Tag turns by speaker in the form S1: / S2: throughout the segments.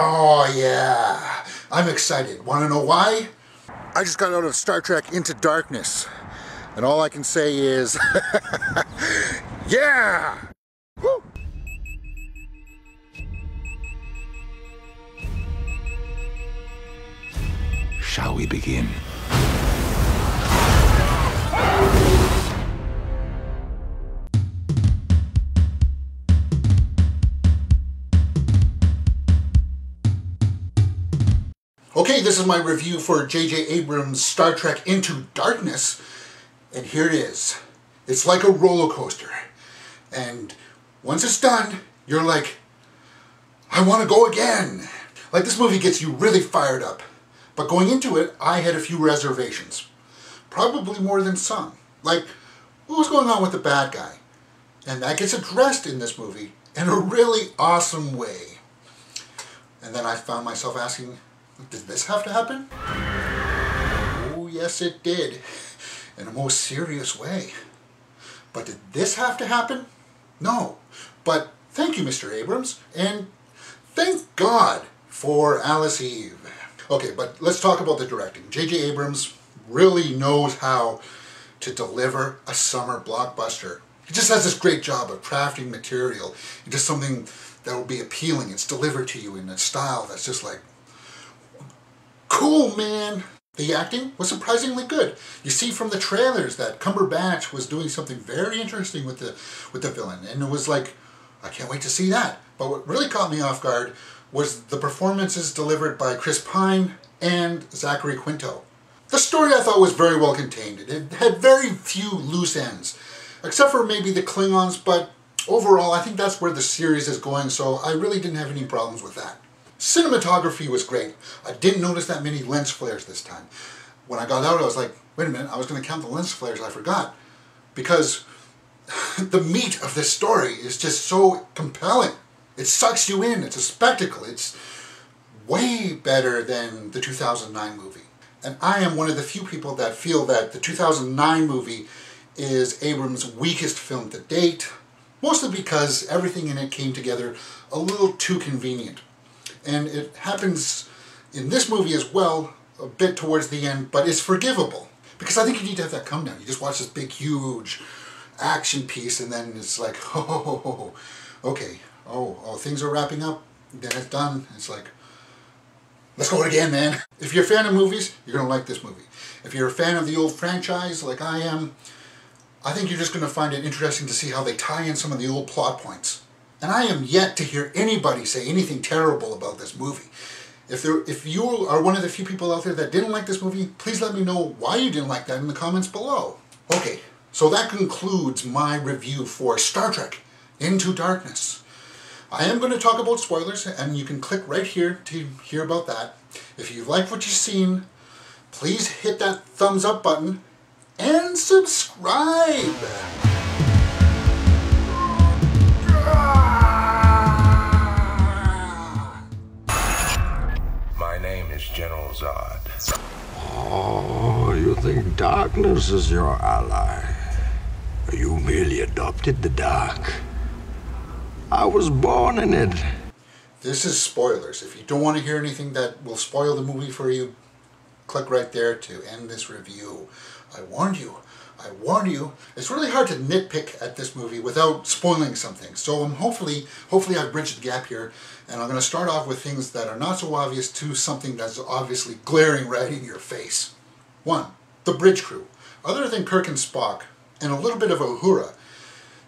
S1: Oh yeah, I'm excited. Want to know why? I just got out of Star Trek Into Darkness, and all I can say is, yeah! Woo!
S2: Shall we begin?
S1: Okay, this is my review for J.J. Abrams' Star Trek Into Darkness, and here it is. It's like a roller coaster, and once it's done, you're like, I want to go again. Like, this movie gets you really fired up, but going into it, I had a few reservations. Probably more than some. Like, what was going on with the bad guy? And that gets addressed in this movie in a really awesome way. And then I found myself asking, did this have to happen? Oh, yes it did. In a most serious way. But did this have to happen? No. But thank you, Mr. Abrams. And thank God for Alice Eve. Okay, but let's talk about the directing. J.J. Abrams really knows how to deliver a summer blockbuster. He just has this great job of crafting material into something that will be appealing. It's delivered to you in a style that's just like, cool, man. The acting was surprisingly good. You see from the trailers that Cumberbatch was doing something very interesting with the villain, and it was like, I can't wait to see that. But what really caught me off guard was the performances delivered by Chris Pine and Zachary Quinto. The story I thought was very well contained. It had very few loose ends, except for maybe the Klingons, but overall I think that's where the series is going, so I really didn't have any problems with that. Cinematography was great. I didn't notice that many lens flares this time. When I got out, I was like, wait a minute, I was going to count the lens flares, I forgot. Because the meat of this story is just so compelling. It sucks you in, it's a spectacle. It's way better than the 2009 movie. And I am one of the few people that feel that the 2009 movie is Abrams' weakest film to date, mostly because everything in it came together a little too convenient. And it happens in this movie as well, a bit towards the end, but it's forgivable. Because I think you need to have that come down. You just watch this big, huge action piece, and then it's like, oh, okay, oh, things are wrapping up, then it's done. It's like, let's go again, man. If you're a fan of movies, you're going to like this movie. If you're a fan of the old franchise, like I am, I think you're just going to find it interesting to see how they tie in some of the old plot points. And I am yet to hear anybody say anything terrible about this movie. If you are one of the few people out there that didn't like this movie, please let me know why you didn't like that in the comments below. Okay, so that concludes my review for Star Trek Into Darkness. I am going to talk about spoilers, and you can click right here to hear about that. If you like what you've seen, please hit that thumbs up button and subscribe.
S2: General Zod.
S3: Oh, you think darkness is your ally? You merely adopted the dark. I was born in it.
S1: This is spoilers. If you don't want to hear anything that will spoil the movie for you, click right there to end this review. I warned you. I warned you. It's really hard to nitpick at this movie without spoiling something. So hopefully I've bridged the gap here, and I'm going to start off with things that are not so obvious to something that's obviously glaring right in your face. 1. The bridge crew. Other than Kirk and Spock, and a little bit of Uhura,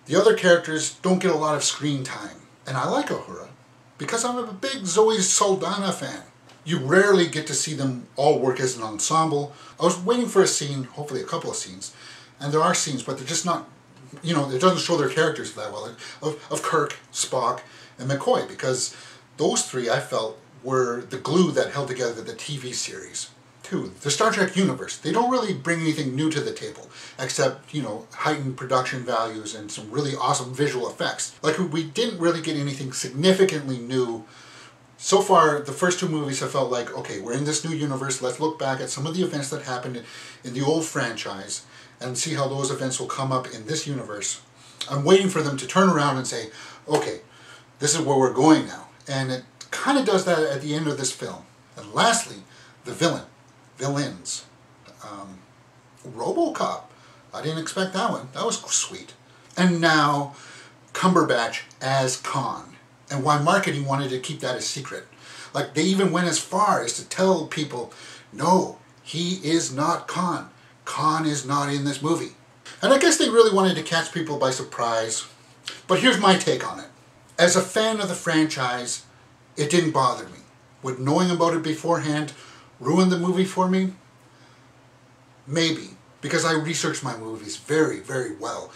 S1: the other characters don't get a lot of screen time. And I like Uhura, because I'm a big Zoe Saldana fan. You rarely get to see them all work as an ensemble. I was waiting for a scene, hopefully a couple of scenes, and there are scenes, but they're just not, you know, it doesn't show their characters that well, of Kirk, Spock, and McCoy, because those three, I felt, were the glue that held together the TV series. 2, the Star Trek universe. They don't really bring anything new to the table, except, you know, heightened production values and some really awesome visual effects. Like, we didn't really get anything significantly new. So far, the first 2 movies have felt like, okay, we're in this new universe, let's look back at some of the events that happened in the old franchise and see how those events will come up in this universe. I'm waiting for them to turn around and say, okay, this is where we're going now. And it kind of does that at the end of this film. And lastly, the villains. RoboCop. I didn't expect that one. That was sweet. And now, Cumberbatch as Khan. And why marketing wanted to keep that a secret. Like, they even went as far as to tell people, no, he is not Khan. Khan is not in this movie. And I guess they really wanted to catch people by surprise. But here's my take on it. As a fan of the franchise, it didn't bother me. Would knowing about it beforehand ruin the movie for me? Maybe, because I researched my movies very, very well.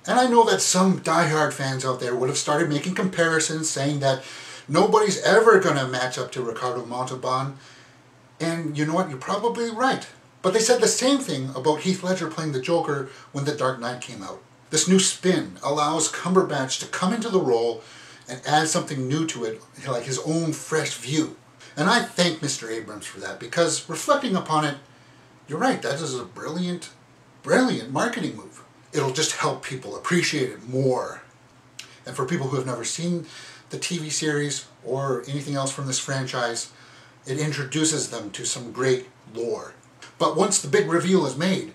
S1: And I know that some diehard fans out there would have started making comparisons, saying that nobody's ever going to match up to Ricardo Montalban. And you know what? You're probably right. But they said the same thing about Heath Ledger playing the Joker when The Dark Knight came out. This new spin allows Cumberbatch to come into the role and add something new to it, like his own fresh view. And I thank Mr. Abrams for that, because reflecting upon it, you're right, that is a brilliant, brilliant marketing move. It'll just help people appreciate it more. And for people who have never seen the TV series or anything else from this franchise, it introduces them to some great lore. But once the big reveal is made,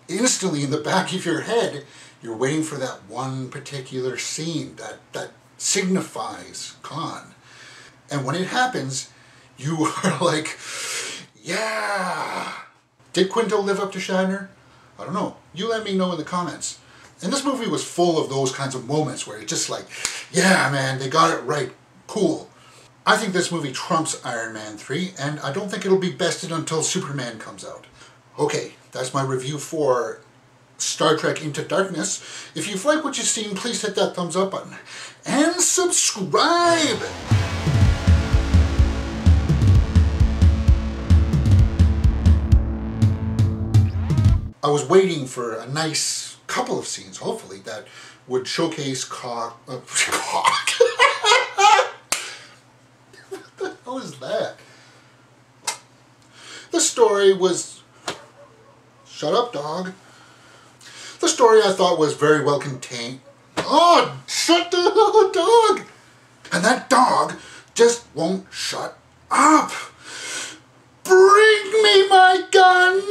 S1: instantly in the back of your head, you're waiting for that one particular scene that signifies Khan. And when it happens, you are like, yeah! Did Quinto live up to Shatner? I don't know. You let me know in the comments. And this movie was full of those kinds of moments where it's just like, yeah, man, they got it right. Cool. I think this movie trumps Iron Man 3, and I don't think it'll be bested until Superman comes out. Okay, that's my review for Star Trek Into Darkness. If you've liked what you've seen, please hit that thumbs up button. And subscribe! I was waiting for a nice couple of scenes, hopefully, that would showcase cock. What the hell is that? The story was... Shut up, dog. The story I thought was very well contained. Oh, shut the hell up, dog! And that dog just won't shut up. Bring me my gun!